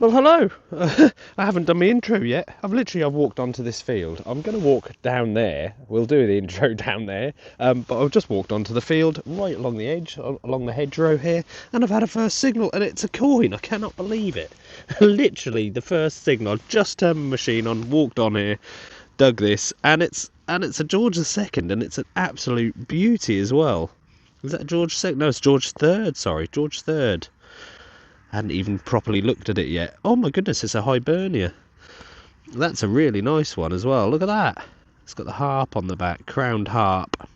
Well, hello. I haven't done my intro yet. I've walked onto this field. I'm going to walk down there. We'll do the intro down there. But I've just walked onto the field, right along the edge, along the hedgerow here, and I've had a first signal, and it's a coin. I cannot believe it. Literally, the first signal. I've just turned my machine on, walked on here, dug this, and it's a George II, and it's an absolute beauty as well. Is that George II? No, it's George III. Sorry, George III. Hadn't even properly looked at it yet. Oh my goodness, it's a Hibernia. That's a really nice one as well. Look at that. It's got the harp on the back, crowned harp.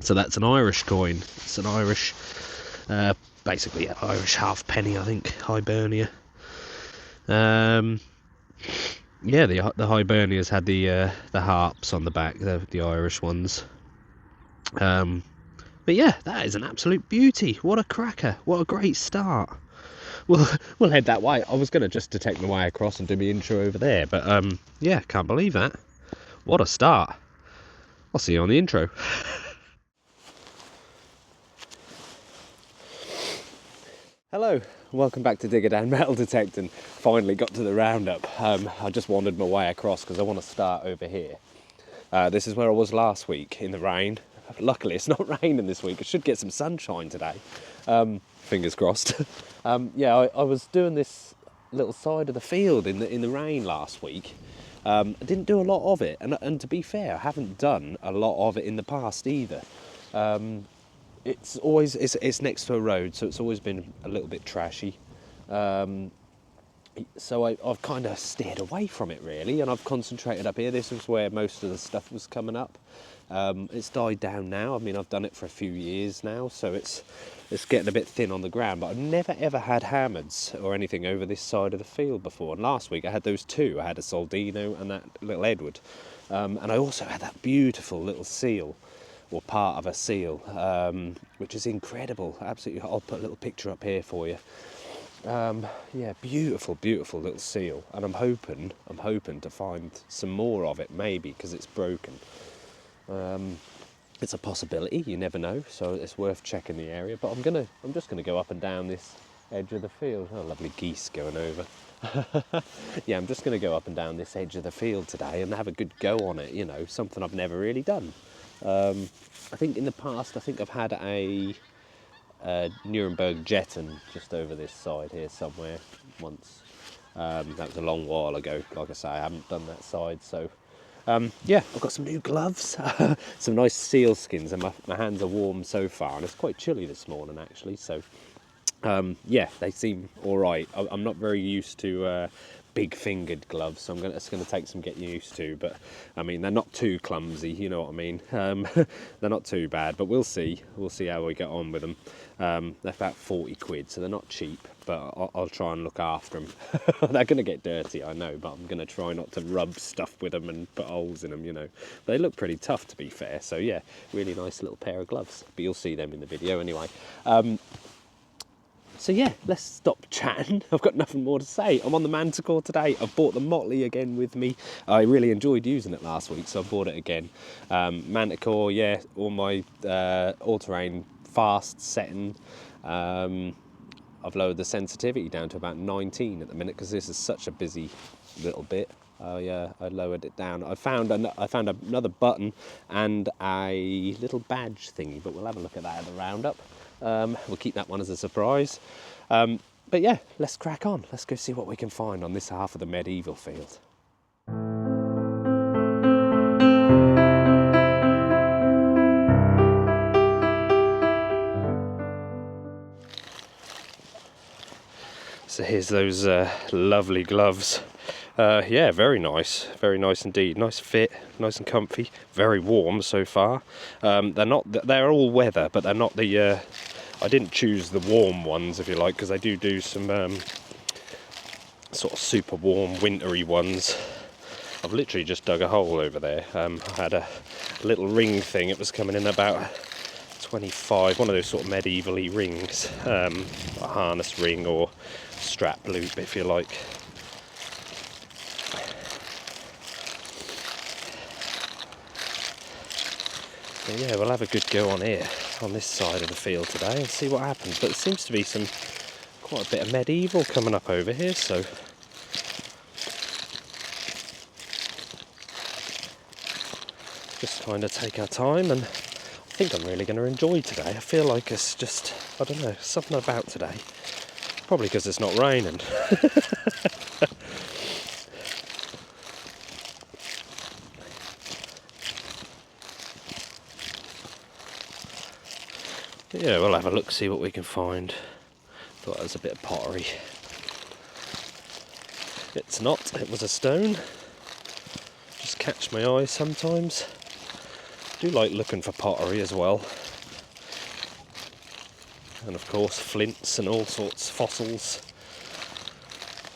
So that's an Irish coin. It's an Irish, basically an Irish halfpenny, I think. Hibernia. Yeah, the Hibernias had the harps on the back, the Irish ones. But yeah, that is an absolute beauty. What a cracker! What a great start. We'll head that way. I was going to just take my way across and do my intro over there, but yeah, can't believe that. What a start. I'll see you on the intro. Hello, welcome back to Digger Down Metal Detecting. Finally got to the roundup. I just wandered my way across because I want to start over here. This is where I was last week in the rain. Luckily it's not raining this week. I should get some sunshine today. Fingers crossed. Yeah, I was doing this little side of the field in the rain last week. I didn't do a lot of it, and to be fair, I haven't done a lot of it in the past either. It's next to a road, so it's always been a little bit trashy. So I've kind of steered away from it really, and I've concentrated up here. This was where most of the stuff was coming up. It's died down now. I mean, I've done it for a few years now, so it's getting a bit thin on the ground, but I've never ever had hammered or anything over this side of the field before. And last week I had those two. I had a Soldino and that little Edward. And I also had that beautiful little seal, or part of a seal, which is incredible. Absolutely. I'll put a little picture up here for you. Yeah, beautiful little seal, and I'm hoping to find some more of it, maybe, because it's broken. It's a possibility, you never know, so it's worth checking the area. But I'm just gonna go up and down this edge of the field. Oh, lovely geese going over. Yeah, I'm just gonna go up and down this edge of the field today and have a good go on it, you know, something I've never really done. I think in the past, I've had a Nuremberg Jetton just over this side here somewhere once. That was a long while ago. Like I say, I haven't done that side, so yeah, I've got some new gloves, some nice seal skins, and my hands are warm so far, and it's quite chilly this morning actually, so yeah, they seem all right. I'm not very used to big-fingered gloves, so it's going to take some getting used to, but I mean, they're not too clumsy, you know what I mean. They're not too bad, but we'll see how we get on with them. They're about 40 quid, so they're not cheap, but I'll try and look after them. They're going to get dirty, I know, but I'm going to try not to rub stuff with them and put holes in them, you know. But they look pretty tough, to be fair, so yeah, really nice little pair of gloves, but you'll see them in the video anyway. So yeah, let's stop chatting. I've got nothing more to say. I'm on the Manticore today. I've bought the MOTLEY again with me. I really enjoyed using it last week, so I bought it again. Manticore, yeah, all my all-terrain fast setting. I've lowered the sensitivity down to about 19 at the minute because this is such a busy little bit. I lowered it down. I found another button and a little badge thingy, but we'll have a look at that at the roundup. We'll keep that one as a surprise. But yeah, let's crack on. Let's go see what we can find on this half of the medieval field. So here's those lovely gloves. Yeah, very nice indeed. Nice fit, nice and comfy. Very warm so far. They're all weather, but they're not the. I didn't choose the warm ones, if you like, because they do some sort of super warm, wintry ones. I've literally just dug a hole over there. I had a little ring thing. It was coming in about 25. One of those sort of medieval-y rings, a harness ring or strap loop, if you like. So yeah, we'll have a good go on here, on this side of the field today, and see what happens. But there seems to be some quite a bit of medieval coming up over here, so just kind of take our time, and I think I'm really going to enjoy today. I feel like it's just, I don't know, something about today. Probably because it's not raining. Yeah, we'll have a look, see what we can find. Thought it was a bit of pottery. It's not, it was a stone. Just catch my eye sometimes. Do like looking for pottery as well. And of course flints and all sorts of fossils.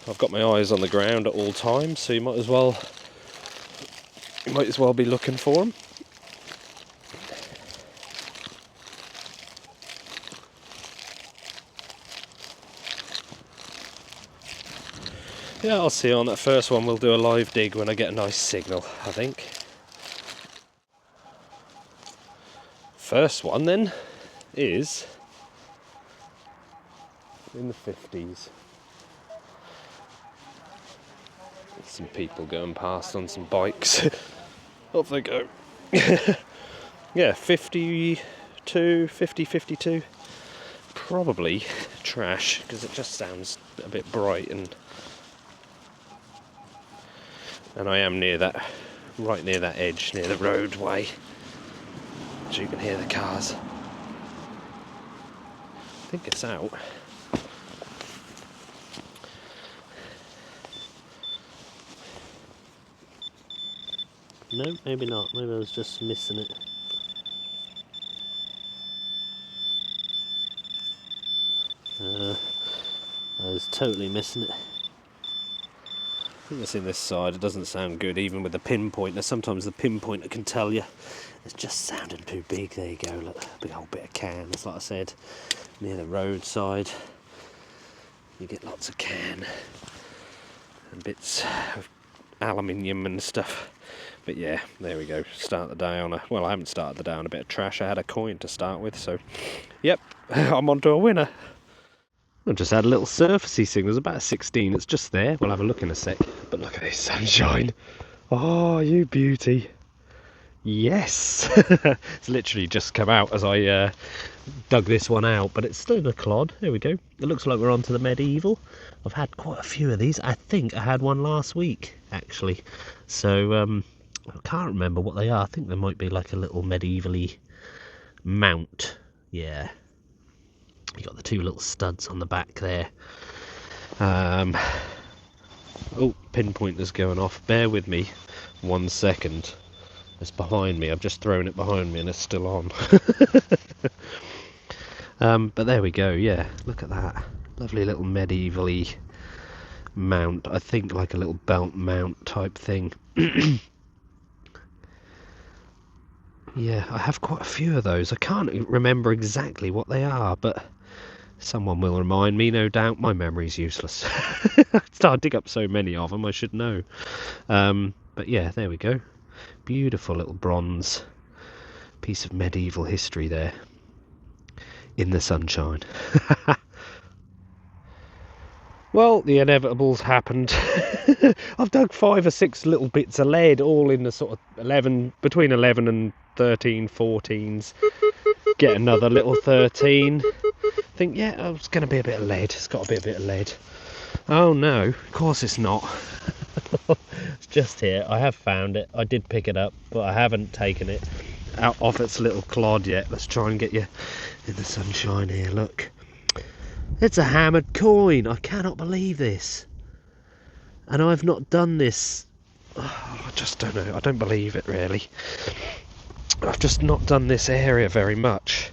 I've got my eyes on the ground at all times, so you might as well be looking for them. Yeah, I'll see on that first one. We'll do a live dig when I get a nice signal, I think. First one then is in the 50s. Some people going past on some bikes. Off they go. Yeah, 52. Probably trash, because it just sounds a bit bright, and I am near that, right near that edge, near the roadway, so you can hear the cars. I think it's out. No, maybe not. Maybe I was just missing it. I was totally missing it. I think it's in this side. It doesn't sound good even with the pinpointer. Sometimes the pinpointer can tell you it's just sounding too big. There you go, look, a big old bit of can. It's like I said, near the roadside. You get lots of can and bits of aluminium and stuff. But yeah, there we go. Start the day on a... Well, I haven't started the day on a bit of trash. I had a coin to start with, so... Yep, I'm on to a winner. I just had a little surfacey thing. There's about a 16. It's just there. We'll have a look in a sec. But look at this sunshine. Oh, you beauty. Yes. It's literally just come out as I dug this one out. But it's still in a clod. There we go. It looks like we're on to the medieval. I've had quite a few of these. I think I had one last week, actually. So... I can't remember what they are. I think they might be like a little medievally mount. Yeah. You got the two little studs on the back there. Oh, pinpointer's going off. Bear with me 1 second. It's behind me. I've just thrown it behind me and it's still on. But there we go. Yeah, look at that. Lovely little medievally mount. I think like a little belt mount type thing. Yeah, I have quite a few of those. I can't remember exactly what they are, but someone will remind me, no doubt. My memory's useless. I dig up so many of them, I should know. But yeah, there we go. Beautiful little bronze piece of medieval history there. In the sunshine. Well, the inevitables happened. I've dug 5 or 6 little bits of lead, all in the sort of between 11 and 13, 14s. Get another little 13. Think, yeah, oh, it's going to be a bit of lead. It's got to be a bit of lead. Oh no, of course it's not. It's just here. I have found it. I did pick it up, but I haven't taken it out off its little clod yet. Let's try and get you in the sunshine here. Look. It's a hammered coin. I cannot believe this. And I've not done this. Oh, I just don't know. I don't believe it, really. I've just not done this area very much.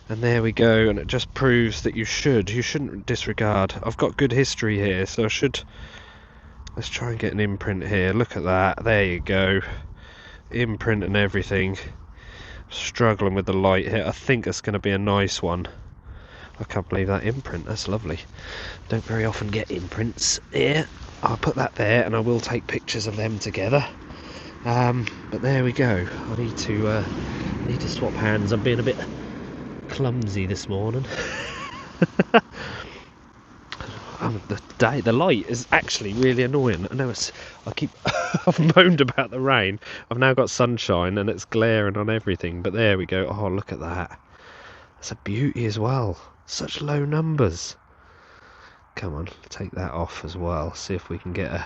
And there we go. And it just proves that you shouldn't disregard. I've got good history here, so I should... Let's try and get an imprint here. Look at that. There you go. Imprint and everything. Struggling with the light here. I think it's going to be a nice one. I can't believe that imprint. That's lovely. Don't very often get imprints here. I'll put that there, and I will take pictures of them together. But there we go. I need to swap hands. I'm being a bit clumsy this morning. the light is actually really annoying. I know I've moaned about the rain. I've now got sunshine and it's glaring on everything, but there we go. Oh, look at that. That's a beauty as well. Such low numbers. Come on, take that off as well. See if we can get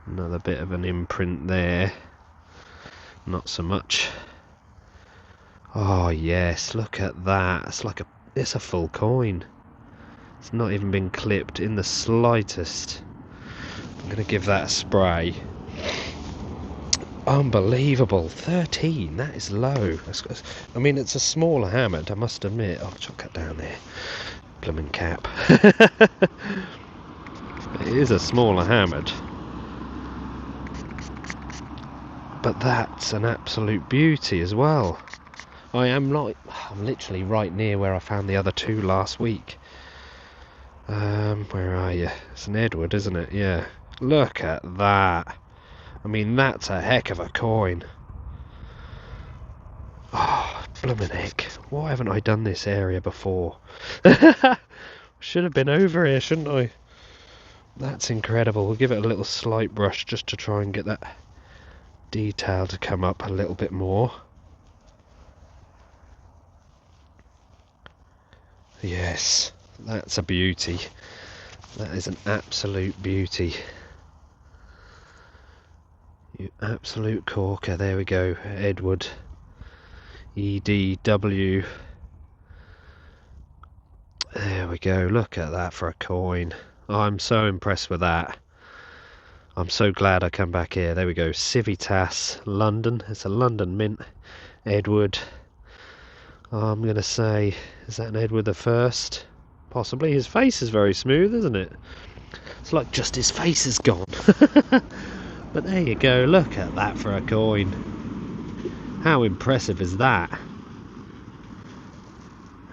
another bit of an imprint there. Not so much. Oh yes, look at that. It's a full coin. It's not even been clipped in the slightest. I'm going to give that a spray. Unbelievable. 13, that is low. I mean, it's a smaller hammered, I must admit. I'll chuck that down there. Blooming cap. It is a smaller hammered. But that's an absolute beauty as well. I'm literally right near where I found the other two last week. Where are you? It's an Edward, isn't it? Yeah. Look at that. I mean, that's a heck of a coin. Oh, bloomin' heck. Why haven't I done this area before? Should have been over here, shouldn't I? That's incredible. We'll give it a little slight brush just to try and get that detail to come up a little bit more. Yes, that's a beauty. That is an absolute beauty. You absolute corker. There we go. Edward. EDW. There we go. Look at that for a coin. Oh, I'm so impressed with that. I'm so glad I come back here. There we go. Civitas, London. It's a London mint. Edward. I'm going to say, is that an Edward the First? Possibly. His face is very smooth, isn't it? It's like just his face is gone. But there you go. Look at that for a coin. How impressive is that?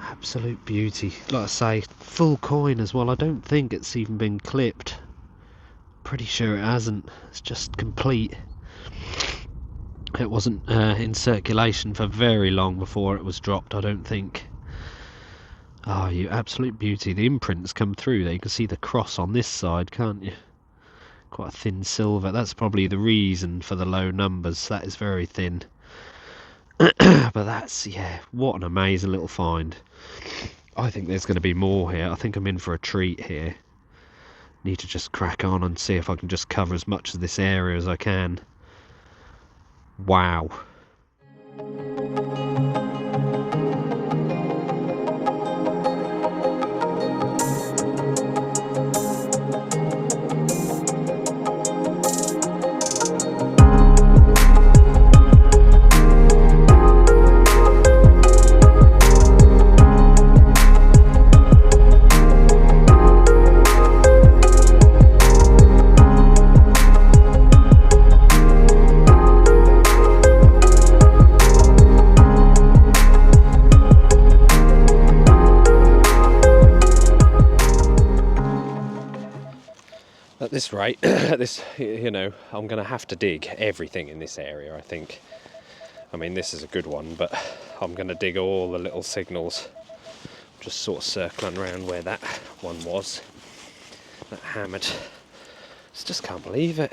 Absolute beauty. Like I say, full coin as well. I don't think it's even been clipped. Pretty sure it hasn't. It's just complete. It wasn't in circulation for very long before it was dropped, I don't think. Oh, you absolute beauty. The imprint's come through there. You can see the cross on this side, can't you? Quite a thin silver. That's probably the reason for the low numbers. That is very thin. But that's, yeah, what an amazing little find. I think there's going to be more here. I think I'm in for a treat here. Need to just crack on and see if I can just cover as much of this area as I can. Wow. At this rate, you know, I'm going to have to dig everything in this area, I think. I mean, this is a good one, but I'm going to dig all the little signals. Just sort of circling around where that one was. That hammered. Just can't believe it.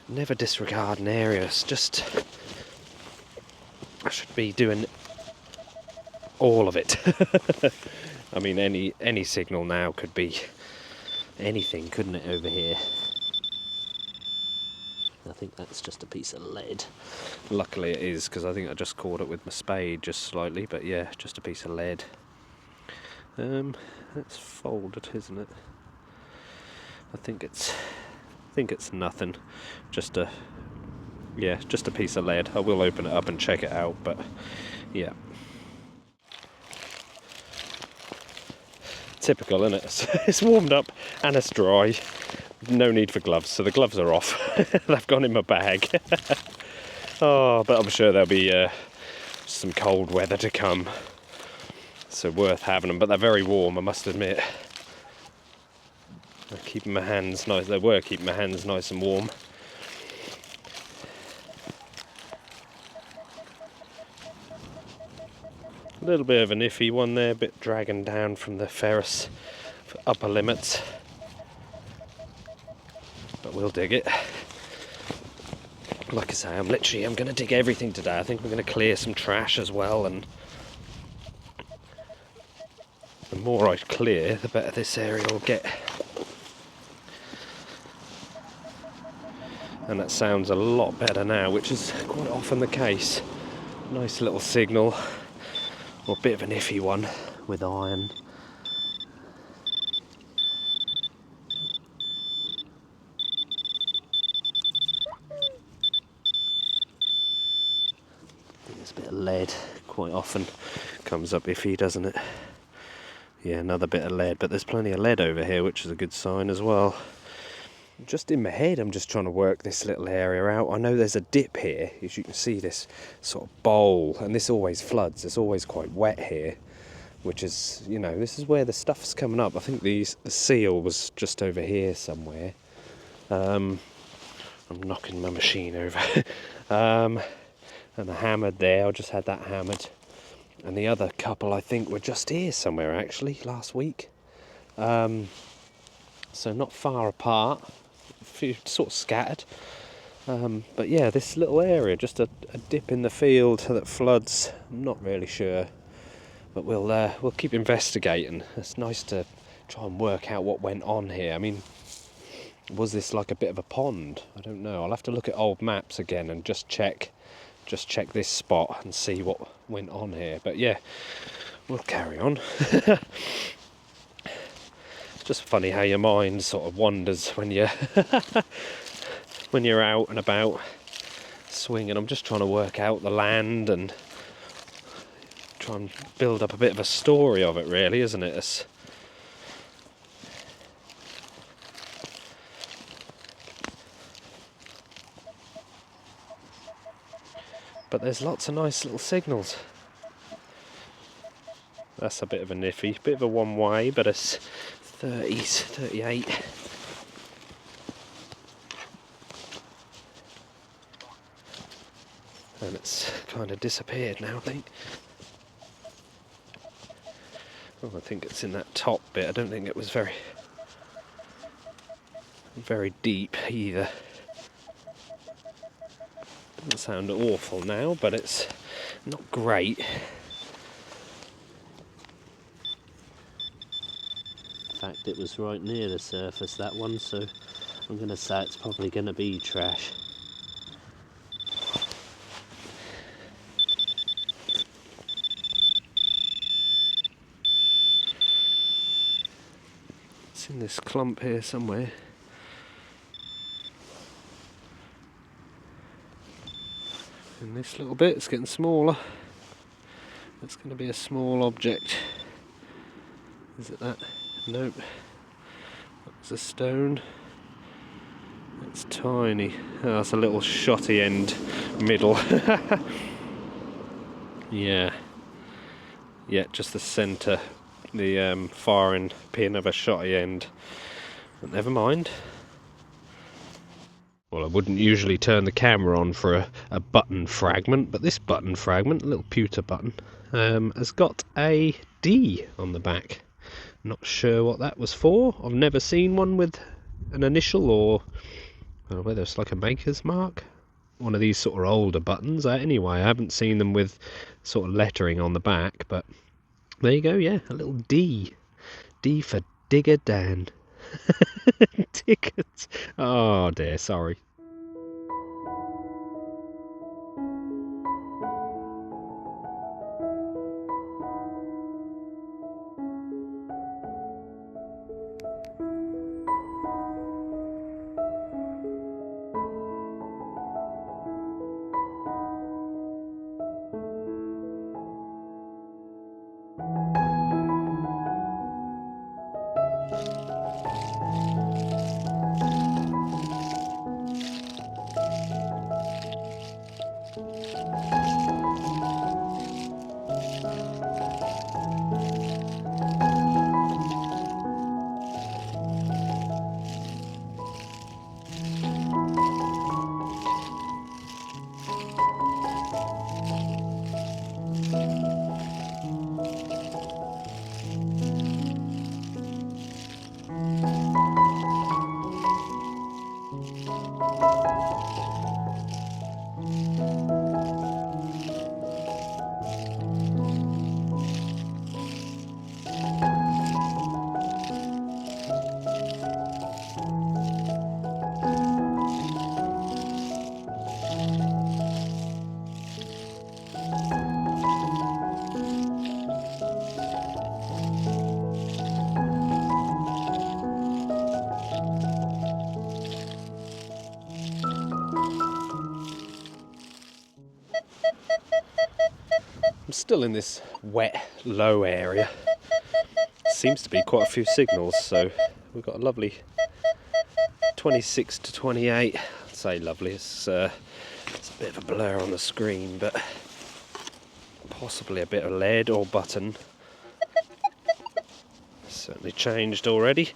Never disregard an area. It's just, I should be doing all of it. I mean, any signal now could be anything, couldn't it, over here? I think that's just a piece of lead. Luckily it is, because I think I just caught it with my spade just slightly, but yeah, just a piece of lead. It's folded, isn't it? I think it's nothing. Just a piece of lead. I will open it up and check it out, but yeah. Typical, isn't it? It's warmed up and it's dry. No need for gloves, so the gloves are off. They've gone in my bag. Oh, but I'm sure there'll be some cold weather to come, so worth having them. But they're very warm, I must admit. They're keeping my hands nice. They were keeping my hands nice and warm. little bit of an iffy one there, a bit dragging down from the ferrous upper limits, but we'll dig it. Like I say, I'm going to dig everything today. I think we're going to clear some trash as well, and the more I clear, the better this area will get. And that sounds a lot better now, which is quite often the case. Nice little signal, or a bit of an iffy one with iron. There's a bit of lead, quite often comes up iffy, doesn't it? Yeah, another bit of lead, but there's plenty of lead over here, which is a good sign as well. Just in my head, I'm just trying to work this little area out. I know there's a dip here, as you can see, this sort of bowl, and this always floods. It's always quite wet here, which is, you know, this is where the stuff's coming up. I think the seal was just over here somewhere. I'm knocking my machine over. And the hammered there, I just had that hammered. And the other couple, I think, were just here somewhere, actually, last week. So not far apart. A few sort of scattered, but yeah, this little area, just a dip in the field that floods. I'm not really sure, but we'll keep investigating. It's nice to try and work out what went on here. I mean, was this like a bit of a pond? I don't know. I'll have to look at old maps again and just check this spot and see what went on here. But yeah, we'll carry on. Just funny how your mind sort of wanders when you're when you're out and about swinging. I'm just trying to work out the land and try and build up a bit of a story of it, really, isn't it? But there's lots of nice little signals. That's a bit of a niffy, bit of a one way, but it's 30s, 38. And it's kind of disappeared now, I think. Oh, I think it's in that top bit. I don't think it was very deep either. Doesn't sound awful now, but it's not great. In fact, it was right near the surface, that one, so I'm going to say it's probably going to be trash. It's in this clump here somewhere. In this little bit, it's getting smaller. It's going to be a small object. Is it that? Nope. That's a stone. It's tiny. Oh, it's a little shotty end middle. Yeah. Yeah, just the centre. The firing pin of a shotty end. But never mind. Well, I wouldn't usually turn the camera on for a button fragment, but this button fragment, a little pewter button, has got a D on the back. Not sure what that was for. I've never seen one with an initial or whether it's like a maker's mark. One of these sort of older buttons. Anyway, I haven't seen them with sort of lettering on the back, but there you go, yeah, a little D. D for Digger Dan. Tickets. Oh dear, sorry. I'm still in this wet, low area. Seems to be quite a few signals, so we've got a lovely 26 to 28. I'd say lovely, it's a bit of a blur on the screen, but possibly a bit of lead or button. Certainly changed already.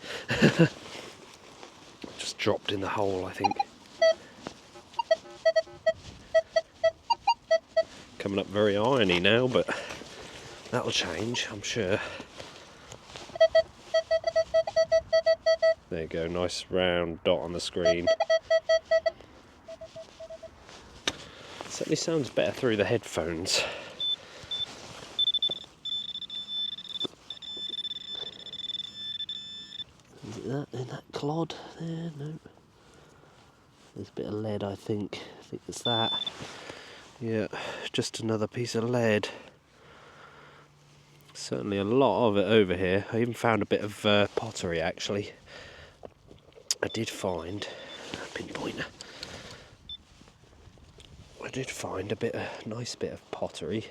Just dropped in the hole, I think. Coming up very irony now, but that'll change, I'm sure. There you go, nice round dot on the screen. Certainly sounds better through the headphones. Is it that in that clod there? No. There's a bit of lead, I think. I think it's that. Yeah, just another piece of lead. Certainly a lot of it over here. I even found a bit of pottery actually. I did find a pinpointer. I did find a nice bit of pottery,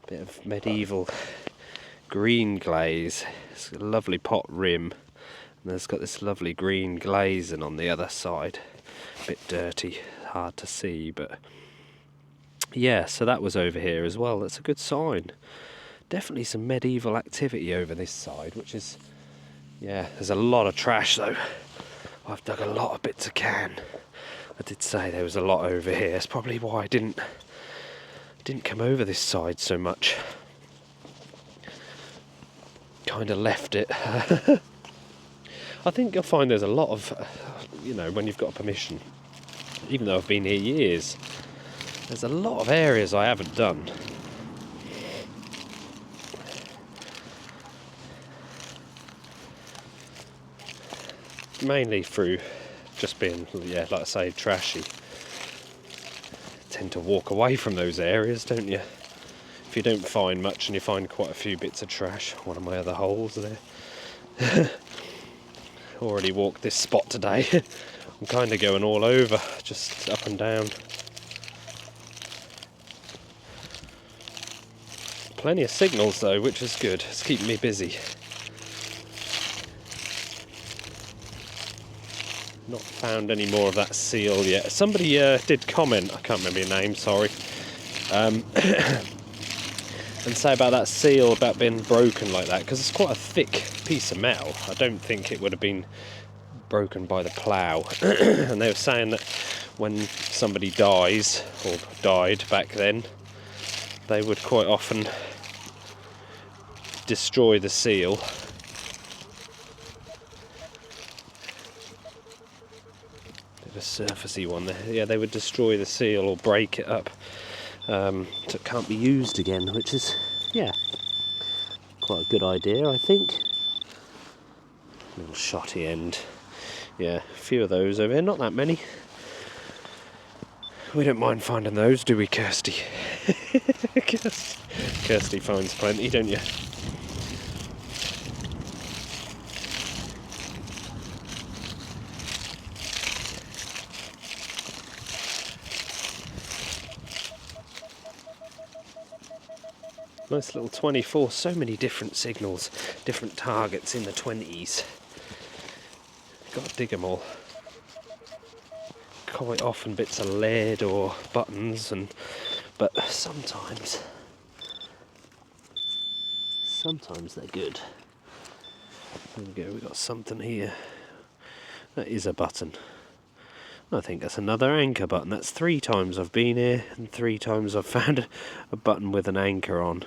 a bit of medieval green glaze. It's a lovely pot rim, and it's got this lovely green glazing on the other side. A bit dirty, hard to see, but yeah, so that was over here as well. That's a good sign. Definitely some medieval activity over this side, which is, yeah, there's a lot of trash though. I've dug a lot of bits of can. I did say there was a lot over here. It's probably why I didn't come over this side so much. Kind of left it. I think you'll find there's a lot of, you know, when you've got permission, even though I've been here years, there's a lot of areas I haven't done. Mainly through just being, yeah, like I say, trashy. Tend to walk away from those areas, don't you? If you don't find much and you find quite a few bits of trash. One of my other holes there. Already walked this spot today. I'm kind of going all over, just up and down. Plenty of signals though, which is good. It's keeping me busy. Not found any more of that seal yet. Somebody did comment, I can't remember your name, sorry, and say about that seal, about being broken like that, because it's quite a thick piece of metal. I don't think it would have been broken by the plough. And they were saying that when somebody dies, or died back then, they would quite often destroy the seal. A surfacey one there. Yeah, they would destroy the seal or break it up, so it can't be used again, which is, yeah, quite a good idea, I think. Little shotty end. Yeah, a few of those over here, not that many. We don't mind finding those, do we, Kirsty? Kirsty finds plenty, don't you? Nice little 24, so many different signals, different targets in the 20s. Got to dig them all. Quite often bits of lead or buttons, but sometimes they're good. There we go, we've got something here. That is a button. I think that's another anchor button. That's 3 times I've been here, and 3 times I've found a button with an anchor on.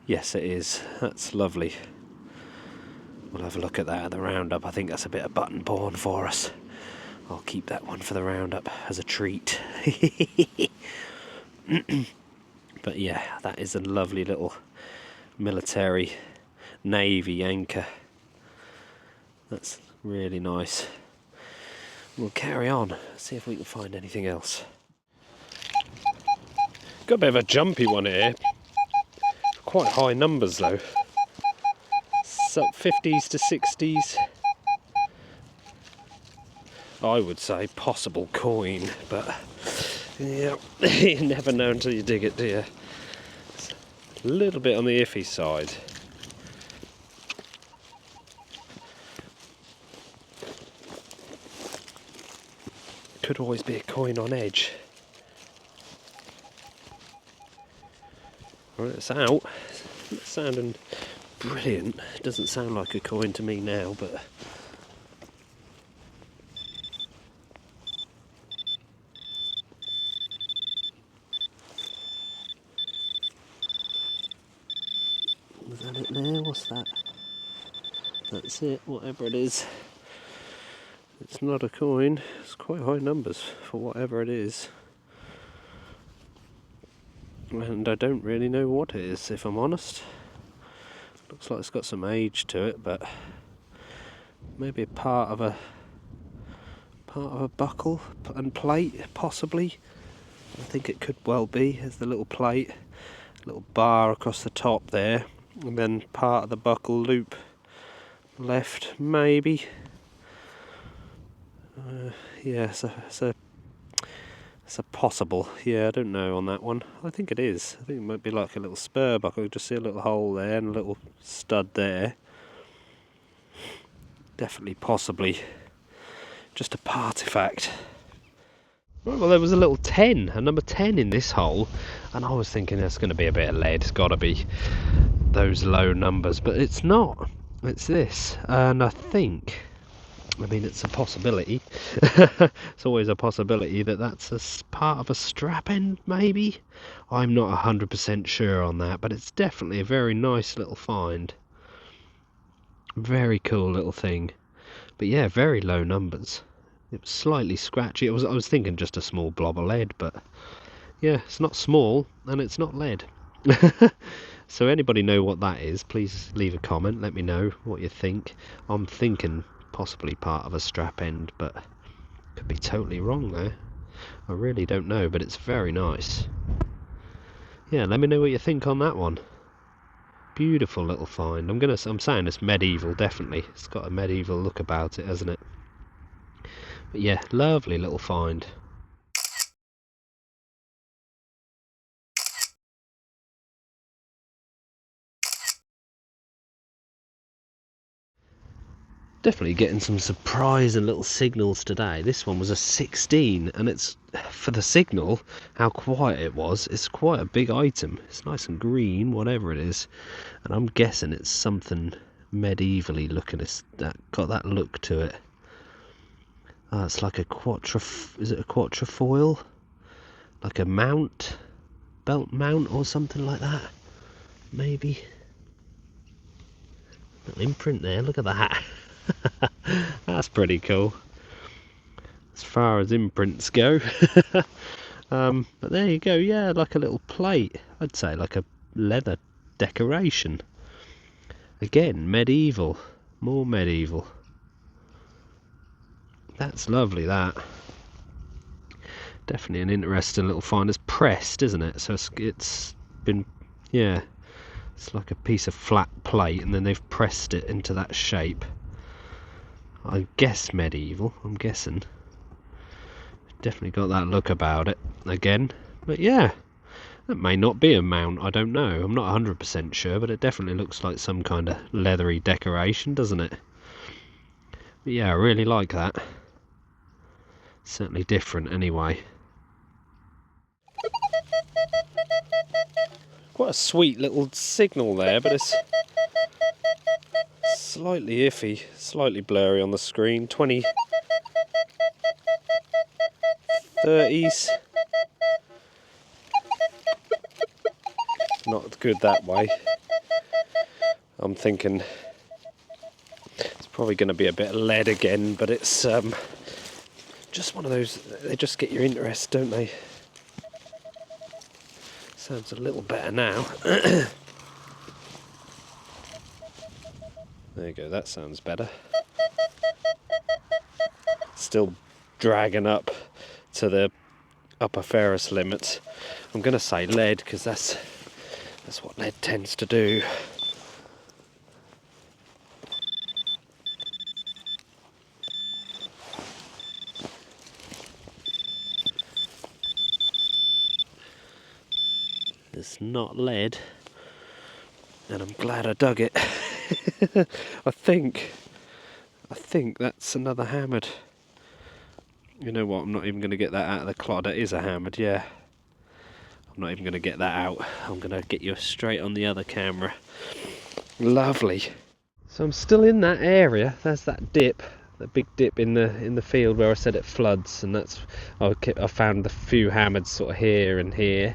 Yes, it is. That's lovely. We'll have a look at that at the roundup. I think that's a bit of button porn for us. I'll keep that one for the roundup as a treat. But yeah, that is a lovely little military navy anchor. That's really nice. We'll carry on, see if we can find anything else. Got a bit of a jumpy one here. Quite high numbers though. So 50s to 60s. I would say possible coin, but yeah, you never know until you dig it, do you? It's a little bit on the iffy side. Could always be a coin on edge. Right, it's out. It's sounding brilliant. It doesn't sound like a coin to me now, but is that it there? What's that? That's it, whatever it is. It's not a coin. It's quite high numbers for whatever it is. And I don't really know what it is, if I'm honest. Looks like it's got some age to it, but maybe a part of a buckle and plate, possibly. I think it could well be. There's the little plate, little bar across the top there, and then part of the buckle loop left, maybe. Yeah, it's a possible. Yeah, I don't know on that one. I think it is. I think it might be like a little spur buckle. You just see a little hole there and a little stud there. Definitely, possibly, just a artefact. Right, well, there was a little 10, a number 10 in this hole, and I was thinking there's going to be a bit of lead. It's got to be those low numbers, but it's not. It's this, and I mean, it's a possibility. It's always a possibility that that's a part of a strap end, maybe. I'm not 100% sure on that, but it's definitely a very nice little find. Very cool little thing. But yeah, very low numbers. It was slightly scratchy. I was thinking just a small blob of lead, but yeah, it's not small and it's not lead. So anybody know what that is, please leave a comment, let me know what you think. I'm thinking possibly part of a strap end, but could be totally wrong there. I really don't know, but it's very nice. Yeah, let me know what you think on that one. Beautiful little find. I'm saying it's medieval, definitely. It's got a medieval look about it, hasn't it? But yeah, lovely little find. Definitely getting some surprising little signals today. This one was a 16, and it's, for the signal, how quiet it was, it's quite a big item. It's nice and green, whatever it is, and I'm guessing it's something medievally looking. It's got that look to it. It's like a is it a quatrefoil? Like a mount, belt mount or something like that, maybe. Little imprint there, look at that. That's pretty cool as far as imprints go. But there you go. Yeah, like a little plate. I'd say like a leather decoration. Again, medieval, more medieval. That's lovely, that. Definitely an interesting little find. It's pressed, isn't it? So it's been, yeah, it's like a piece of flat plate and then they've pressed it into that shape. I guess medieval, I'm guessing. Definitely got that look about it again. But yeah, that may not be a mount, I don't know. I'm not 100% sure, but it definitely looks like some kind of leathery decoration, doesn't it? But yeah, I really like that. Certainly different anyway. Quite a sweet little signal there, but it's slightly iffy, slightly blurry on the screen. 20-30s. Not good that way. I'm thinking it's probably going to be a bit of lead again, but it's Just one of those, they just get your interest, don't they? Sounds a little better now. There you go, that sounds better. Still dragging up to the upper ferrous limits. I'm going to say lead because that's what lead tends to do. It's not lead, and I'm glad I dug it. I think that's another hammered. You know what, I'm not even going to get that out of the clod. It is a hammered, yeah. I'm not even going to get that out. I'm going to get you straight on the other camera. Lovely. So I'm still in that area. There's that dip, the big dip in the field where I said it floods, and that's I found the few hammers sort of here and here.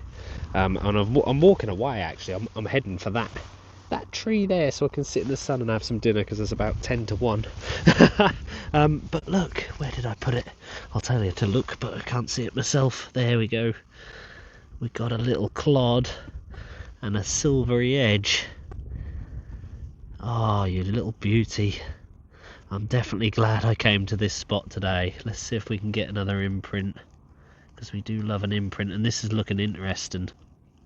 And I'm walking away actually. I'm heading for that tree there so I can sit in the sun and have some dinner because it's about 10 to 1. But look, where did I put it? I'll tell you to look, but I can't see it myself. There we go. We got a little clod and a silvery edge. Oh, you little beauty. I'm definitely glad I came to this spot today. Let's see if we can get another imprint, because we do love an imprint, and this is looking interesting.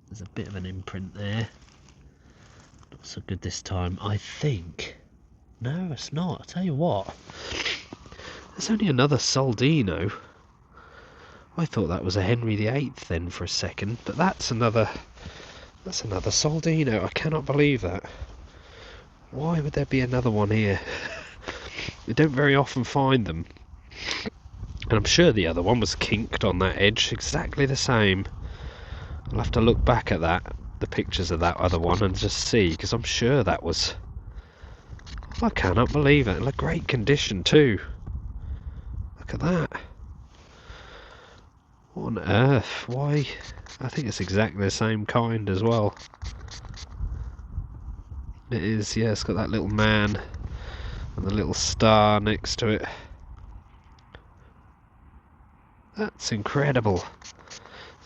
There's a bit of an imprint there. Not so good this time, I think. No, it's not. I'll tell you what. There's only another Soldino. I thought that was a Henry VIII then for a second, but that's another Soldino. I cannot believe that. Why would there be another one here? You don't very often find them. And I'm sure the other one was kinked on that edge, exactly the same. I'll have to look back at the pictures of that other one, and just see, because I'm sure that was... I cannot believe it. In a great condition too. Look at that. What on earth? Why? I think it's exactly the same kind as well. It is, yeah, it's got that little man and the little star next to it. That's incredible.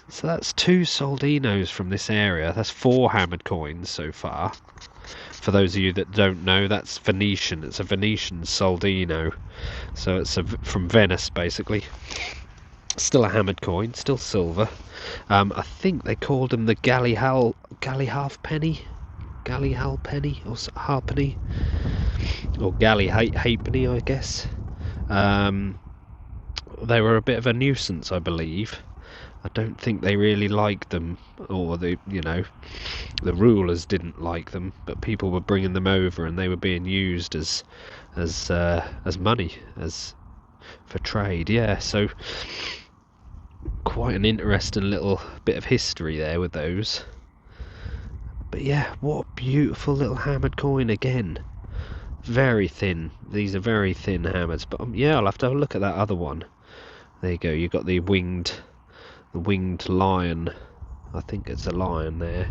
So that's 2 Soldinos from this area. That's 4 hammered coins so far. For those of you that don't know, that's Venetian. It's a Venetian Soldino. So it's from Venice, basically. Still a hammered coin, still silver. I think they called them the galley halfpenny, or halfpenny, or galley halfpenny, I guess. They were a bit of a nuisance, I believe. I don't think they really liked them, or the rulers didn't like them, but people were bringing them over, and they were being used as money, as for trade. Yeah, so quite an interesting little bit of history there with those. But yeah, what a beautiful little hammered coin again. Very thin. These are very thin hammers, but yeah, I'll have to have a look at that other one. There you go. You got the winged lion. I think it's a lion there.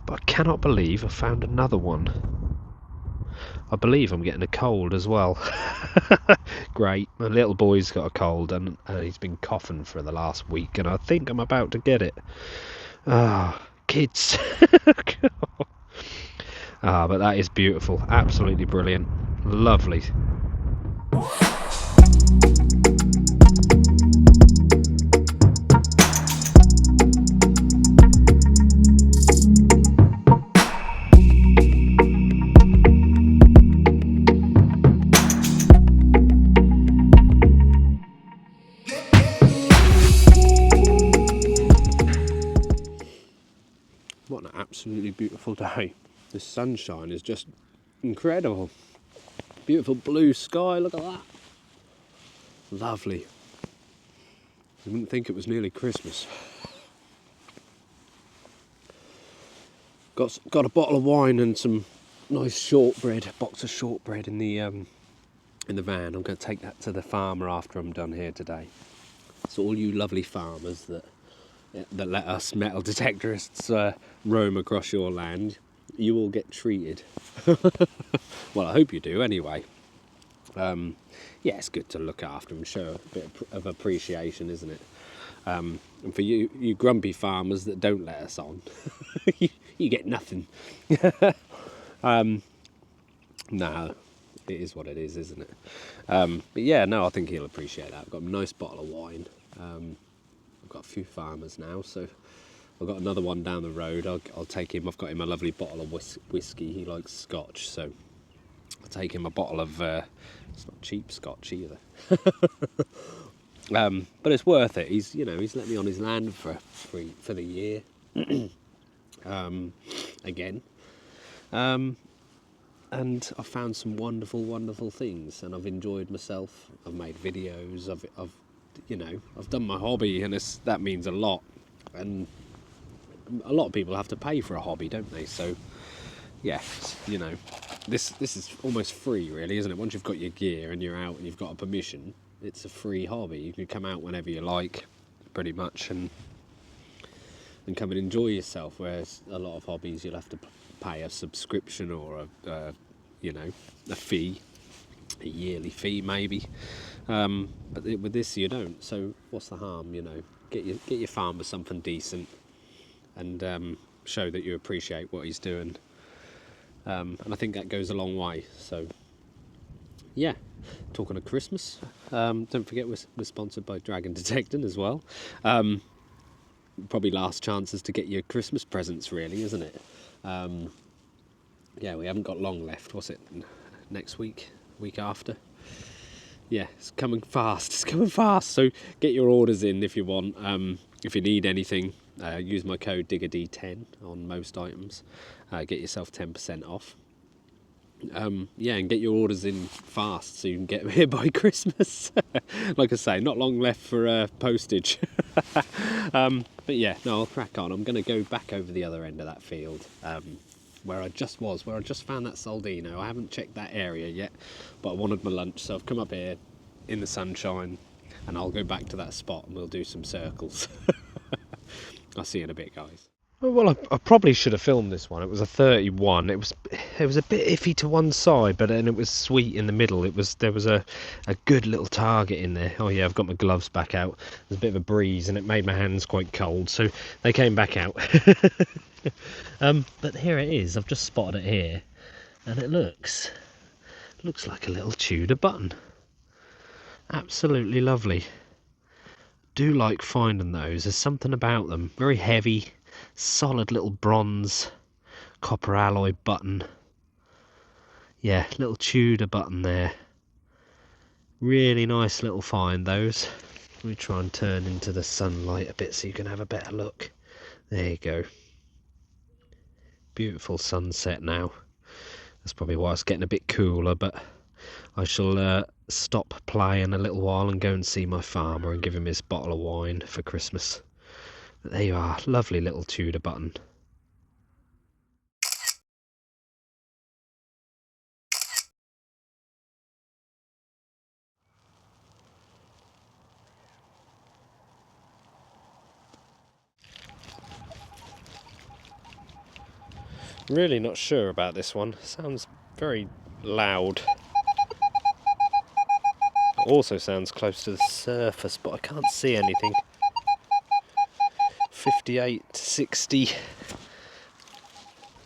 But I cannot believe I found another one. I believe I'm getting a cold as well. Great. My little boy's got a cold, and he's been coughing for the last week, and I think I'm about to get it. Ah, kids. But that is beautiful. Absolutely brilliant. Lovely. What an absolutely beautiful day. The sunshine is just incredible. Beautiful blue sky, look at that. Lovely. You wouldn't think it was nearly Christmas. Got a bottle of wine and some nice shortbread, a box of shortbread in the van. I'm going to take that to the farmer after I'm done here today. So all you lovely farmers that let us metal detectorists roam across your land, you all get treated. Well, I hope you do anyway. Yeah, it's good to look after and show a bit of appreciation, isn't it? And for you grumpy farmers that don't let us on, you get nothing. No, it is what it is, isn't it? But yeah, no, I think he'll appreciate that. I've got a nice bottle of wine. I've got a few farmers now, so I've got another one down the road. I'll take him. I've got him a lovely bottle of whiskey. He likes Scotch, so I'll take him a bottle of. It's not cheap Scotch either. But it's worth it. He's let me on his land for the year. Again. And I've found some wonderful things, and I've enjoyed myself. I've made videos. I've done my hobby, and that means a lot. And a lot of people have to pay for a hobby, don't they? So, yeah, this is almost free, really, isn't it? Once you've got your gear and you're out and you've got a permission, it's a free hobby. You can come out whenever you like, pretty much, and come and enjoy yourself. Whereas a lot of hobbies, you'll have to pay a subscription or a fee, a yearly fee maybe. But with this you don't. So what's the harm? Get your farmer something decent, and show that you appreciate what he's doing. And I think that goes a long way. So yeah, talking of Christmas, don't forget we're sponsored by Dragon Detecting as well. Probably last chances to get your Christmas presents, really, isn't it? Yeah, we haven't got long left. What's it, next week after? Yeah, it's coming fast. So get your orders in if you want. If you need anything, use my code DIGGERD10 on most items. Get yourself 10% off. Yeah, and get your orders in fast so you can get them here by Christmas. Like I say, not long left for postage. But yeah, no, I'll crack on. I'm going to go back over the other end of that field, where I just found that Soldino. I haven't checked that area yet, but I wanted my lunch, so I've come up here in the sunshine, and I'll go back to that spot and we'll do some circles. I'll see you in a bit, guys. Well, I probably should have filmed this one. It was a 31. It was a bit iffy to one side, but then it was sweet in the middle. There was a good little target in there. Oh yeah, I've got my gloves back out. There's a bit of a breeze, and it made my hands quite cold, so they came back out. But here it is. I've just spotted it here, and it looks like a little Tudor button. Absolutely lovely. Do like finding those. There's something about them. Very heavy. Solid little bronze copper alloy button. Yeah, little Tudor button there. Really nice little find, those. Let me try and turn into the sunlight a bit so you can have a better look. There you go. Beautiful sunset now. That's probably why it's getting a bit cooler, but I shall stop playing a little while and go and see my farmer and give him his bottle of wine for Christmas. But there you are, lovely little Tudor button. Really not sure about this one. Sounds very loud. Also sounds close to the surface, but I can't see anything. 58 to 60.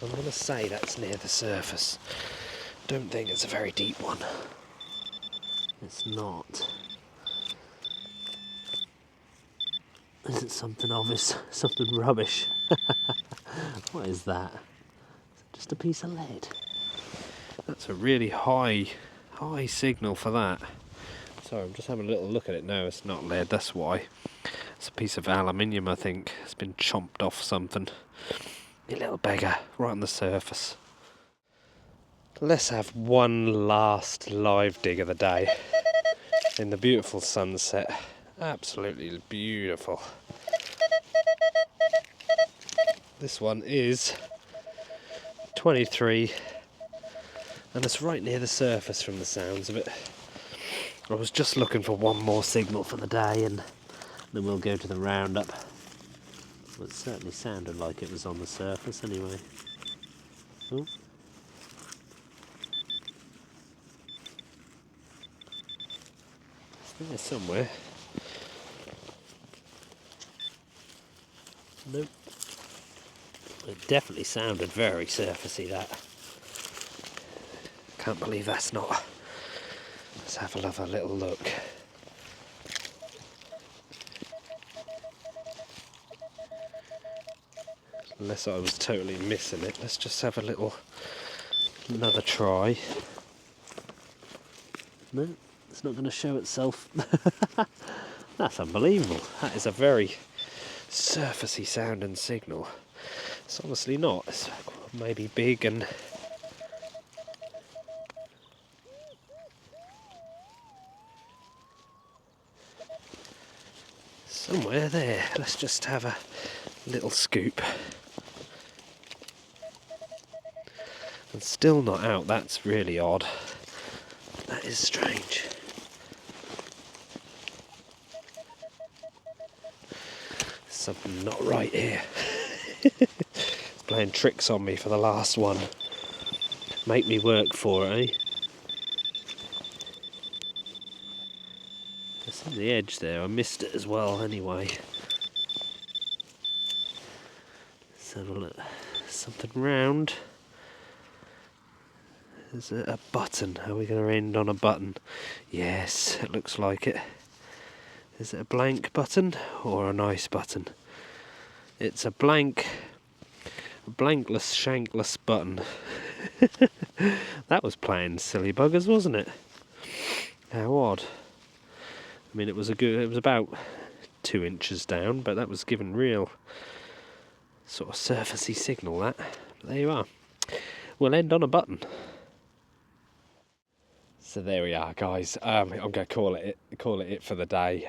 I'm going to say that's near the surface. Don't think it's a very deep one. It's not. Is it something obvious? Something rubbish? What is that? Is it just a piece of lead? That's a really high signal for that. Sorry, I'm just having a little look at it now. It's not lead, that's why. It's a piece of aluminium, I think. It's been chomped off something. You little beggar, right on the surface. Let's have one last live dig of the day in the beautiful sunset. Absolutely beautiful. This one is 23, and it's right near the surface from the sounds of it. I was just looking for one more signal for the day, and then we'll go to the roundup. Well, it certainly sounded like it was on the surface anyway. Oh. There somewhere. Nope. It definitely sounded very surfacey, that. Can't believe that's not. Let's have another little look. Unless I was totally missing it, let's just have another try. No, it's not going to show itself. That's unbelievable. That is a very surfacey sounding signal. It's obviously not. It's maybe big and somewhere there. Let's just have a little scoop. And still not out. That's really odd. That is strange. Something not right here. It's playing tricks on me for the last one. Make me work for it, eh? It's on the edge there. I missed it as well anyway. Let's have a look. Something round. There's a button. Are we going to end on a button? Yes, it looks like it. Is it a blank button or a nice button? It's a blankless, shankless button. That was playing silly buggers, wasn't it? How odd. I mean, it was about 2 inches down, but that was given real sort of surfacey signal, that. But there you are. We'll end on a button. So there we are, guys. I'm going to call it for the day.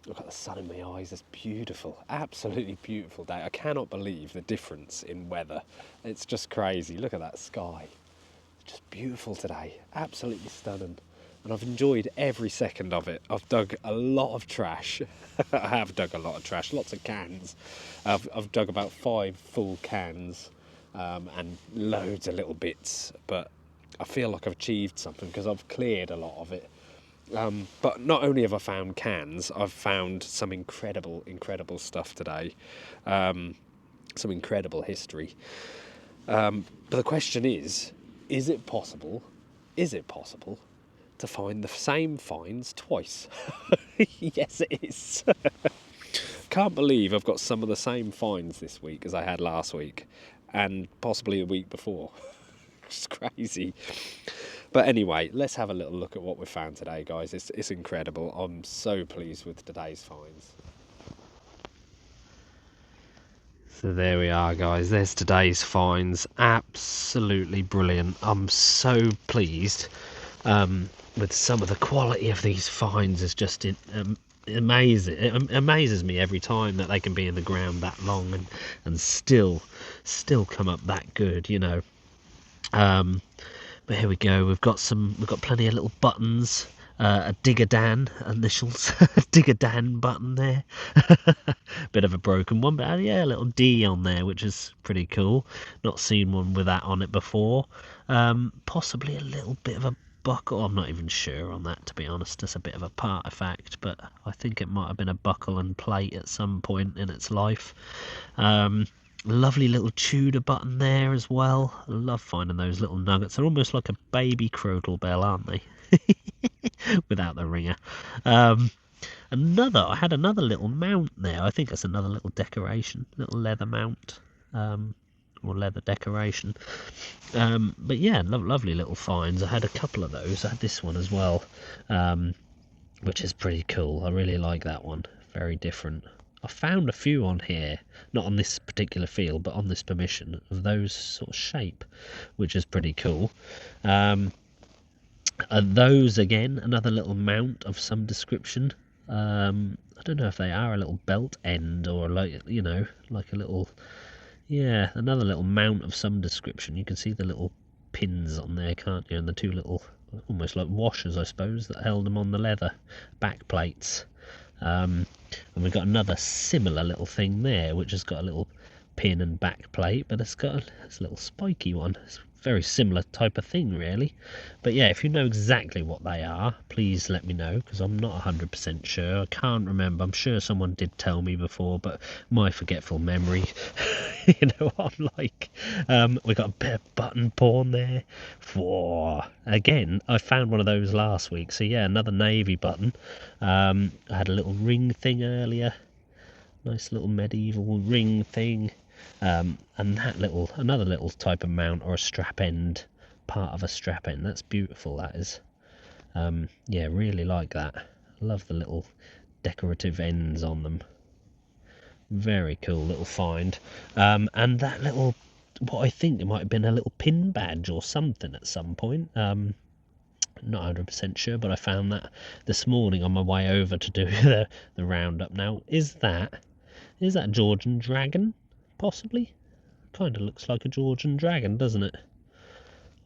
Look at the sun in my eyes. It's beautiful, absolutely beautiful day. I cannot believe the difference in weather. It's just crazy. Look at that sky. It's just beautiful today, absolutely stunning. And I've enjoyed every second of it. I've dug a lot of trash. I have dug a lot of trash, lots of cans. I've dug about 5 full cans and loads of little bits, but I feel like I've achieved something because I've cleared a lot of it. But not only have I found cans, I've found some incredible stuff today. Some incredible history. But the question is it possible to find the same finds twice? Yes, it is. Can't believe I've got some of the same finds this week as I had last week, and possibly a week before. It's crazy. But anyway, let's have a little look at what we found today, guys. It's incredible. I'm so pleased with today's finds. So there we are, guys. There's today's finds. Absolutely brilliant. I'm so pleased with some of the quality of these finds. It's just amazing. It amazes me every time that they can be in the ground that long and still come up that good, you know. But here we go. We've got plenty of little buttons. A Digger Dan initials. Digger Dan button there. Bit of a broken one, but yeah, a little D on there, which is pretty cool. Not seen one with that on it before. Possibly a little bit of a buckle. I'm not even sure on that, to be honest. It's a bit of a artefact, but I think it might have been a buckle and plate at some point in its life. Lovely little Tudor button there as well. I love finding those little nuggets. They're almost like a baby crotal bell, aren't they? Without the ringer. I had another little mount there. I think that's another little decoration, little leather mount, or leather decoration. But yeah, lovely little finds. I had a couple of those. I had this one as well, which is pretty cool. I really like that one. Very different. I found a few on here, not on this particular field, but on this permission, of those sort of shape, which is pretty cool. Those again, another little mount of some description. I don't know if they are a little belt end or like, you know, like a little, yeah, another little mount of some description. You can see the little pins on there, can't you? And the two little, almost like washers, I suppose, that held them on the leather back plates. And we've got another similar little thing there, which has got a little pin and back plate, but it's got a little spiky one. It's very similar type of thing, really. But yeah, if you know exactly what they are, please let me know, because I'm not 100% sure. I can't remember. I'm sure someone did tell me before, but my forgetful memory, you know what I'm like. We got a bit of button pawn there. Whoa. Again, I found one of those last week. So yeah, another navy button. I had a little ring thing earlier. Nice little medieval ring thing. And that another little type of mount, or a strap end, part of a strap end. That's beautiful, that is. Yeah, really like that. Love the little decorative ends on them. Very cool little find. And that little, what I think it might have been a little pin badge or something at some point. Not 100% sure, but I found that this morning on my way over to do the roundup. Now, is that Georgian dragon? Possibly. Kind of looks like a Georgian dragon, doesn't it?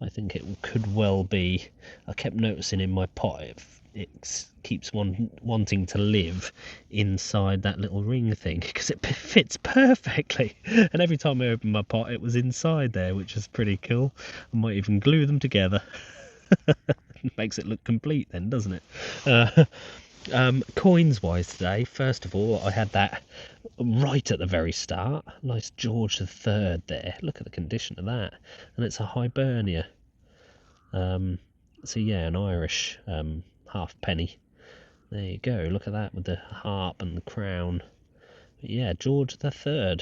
I think it could well be. I kept noticing in my pot it keeps wanting to live inside that little ring thing, because it fits perfectly. And every time I opened my pot, it was inside there, which is pretty cool. I might even glue them together. Makes it look complete then, doesn't it? Coins wise today, first of all, I had that right at the very start. Nice George III there. Look at the condition of that. And it's a Hibernia. So yeah, an Irish halfpenny. There you go. Look at that with the harp and the crown. But yeah, George III.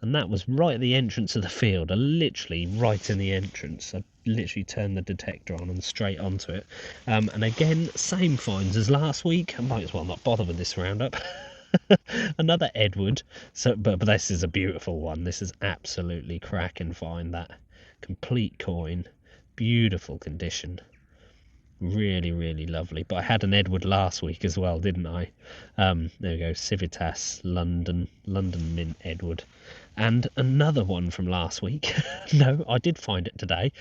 And that was right at the entrance of the field. Literally right in the entrance. I literally turned the detector on and straight onto it. And again, same finds as last week. I might as well not bother with this roundup. Another Edward. But this is a beautiful one. This is absolutely cracking find. That complete coin, beautiful condition. Really, really lovely. But I had an Edward last week as well, didn't I? There we go, Civitas London Mint Edward. And another one from last week. No, I did find it today.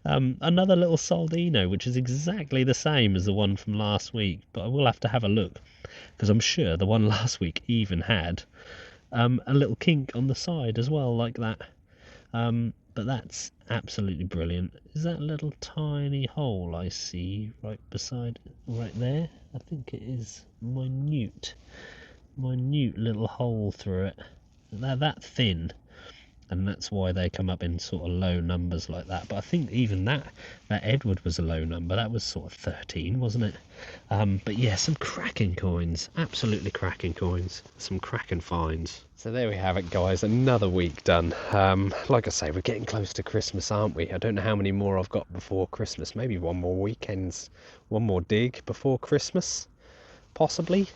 Another little Soldino, which is exactly the same as the one from last week. But I will have to have a look, because I'm sure the one last week even had a little kink on the side as well, like that. But that's absolutely brilliant. Is that a little tiny hole I see right beside, right there? I think it is. Minute little hole through it. They're that thin, and that's why they come up in sort of low numbers like that. But I think even that Edward was a low number. That was sort of 13, wasn't it? But yeah, some cracking coins, absolutely cracking coins, some cracking finds. So there we have it, guys, another week done. Like I say, we're getting close to Christmas, aren't we? I don't know how many more I've got before Christmas. Maybe one more weekend, one more dig before Christmas, possibly.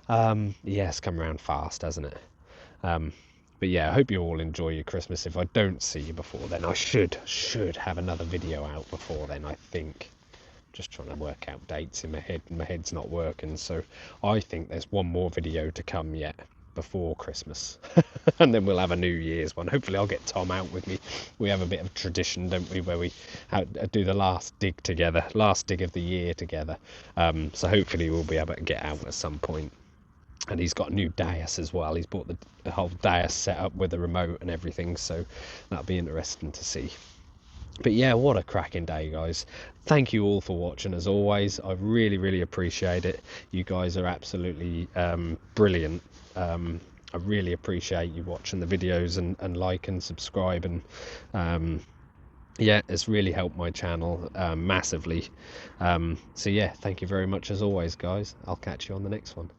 Yeah, it's come around fast, hasn't it? But yeah, I hope you all enjoy your Christmas. If I don't see you before then, I should have another video out before then, I think. Just trying to work out dates in my head. My head's not working, so I think there's one more video to come yet before Christmas. And then we'll have a New Year's one. Hopefully I'll get Tom out with me. We have a bit of tradition, don't we, where we do the last dig together, last dig of the year together. So hopefully we'll be able to get out at some point. And he's got a new dais as well. He's bought the whole dais set up with the remote and everything, so that'll be interesting to see. But yeah, what a cracking day, guys. Thank you all for watching, as always. I really, really appreciate it. You guys are absolutely brilliant. I really appreciate you watching the videos and like and subscribe, and yeah, it's really helped my channel massively. So yeah, thank you very much as always, guys. I'll catch you on the next one.